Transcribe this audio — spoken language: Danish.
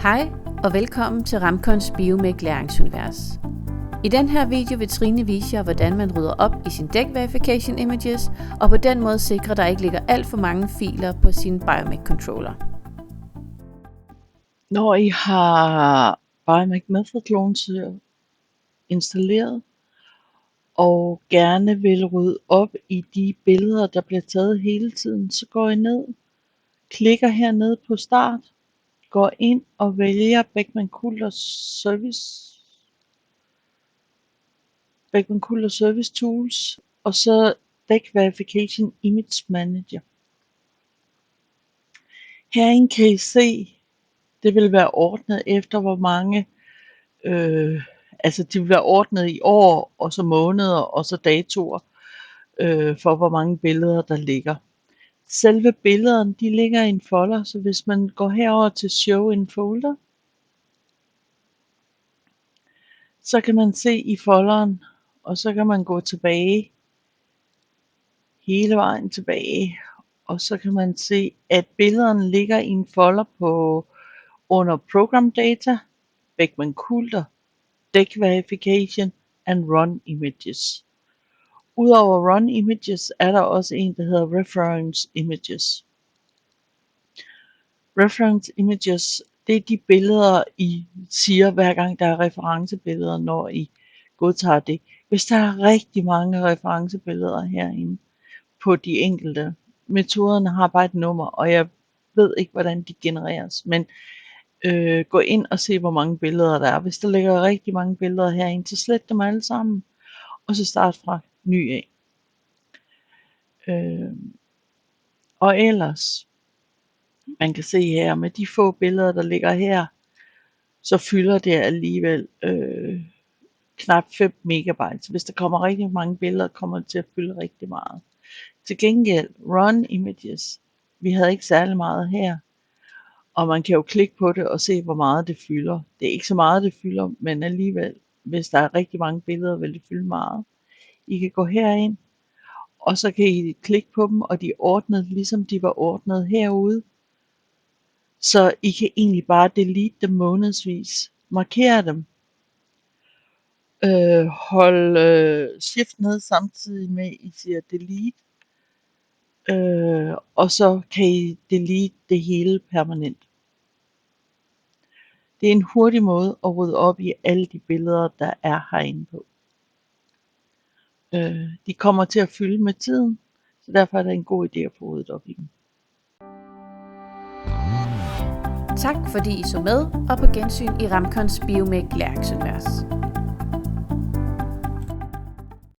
Hej og velkommen til Ramcons Biomec læringsunivers. I den her video vil Trine vise jer, hvordan man rydder op i sin Deck Verification Images, og på den måde sikre, at der ikke ligger alt for mange filer på sin Biomec controller. Når I har Biomec Method Launcher installeret, og gerne vil rydde op i de billeder, der bliver taget hele tiden, så går I ned, klikker hernede på start, går ind og vælger Beckman Coulter Service Tools, og så Deck Verification Image Manager. Herinde kan I se, det vil være ordnet efter hvor mange, det vil være ordnet i år, og så måneder, og så datoer, for hvor mange billeder der ligger. Selve billederne, de ligger i en folder, så hvis man går herover til Show in Folder, så kan man se i folderen, og så kan man gå tilbage, hele vejen tilbage, og så kan man se, at billederne ligger i en folder under Program Data, Beckman Coulter, Deck Verification and Run Images. Udover Run Images er der også en, der hedder Reference Images. Reference Images, det er de billeder, I siger, hver gang der er referencebilleder, når I godtager det. Hvis der er rigtig mange referencebilleder herinde på de enkelte, metoderne har bare et nummer, og jeg ved ikke, hvordan de genereres, men gå ind og se, hvor mange billeder der er. Hvis der ligger rigtig mange billeder herinde, så slet dem alle sammen, og så start fra ny af. Og ellers, man kan se her, med de få billeder, der ligger her, så fylder det alligevel knap 5 megabytes. Hvis der kommer rigtig mange billeder, kommer det til at fylde rigtig meget. Til gengæld, Run Images, vi havde ikke særlig meget her, og man kan jo klikke på det og se, hvor meget det fylder. Det er ikke så meget, det fylder, men alligevel, hvis der er rigtig mange billeder, vil det fylde meget. I kan gå herind, og så kan I klikke på dem, og de er ordnet, ligesom de var ordnet herude. Så I kan egentlig bare delete dem månedsvis. Markere dem. Hold shift ned samtidig med, I siger delete. Og så kan I delete det hele permanent. Det er en hurtig måde at rydde op i alle de billeder, der er herinde på. De kommer til at fylde med tiden, så derfor er det en god idé at få ryddet op i dem. Tak fordi I så med, og på gensyn i Ramcons Biomec læringsunivers.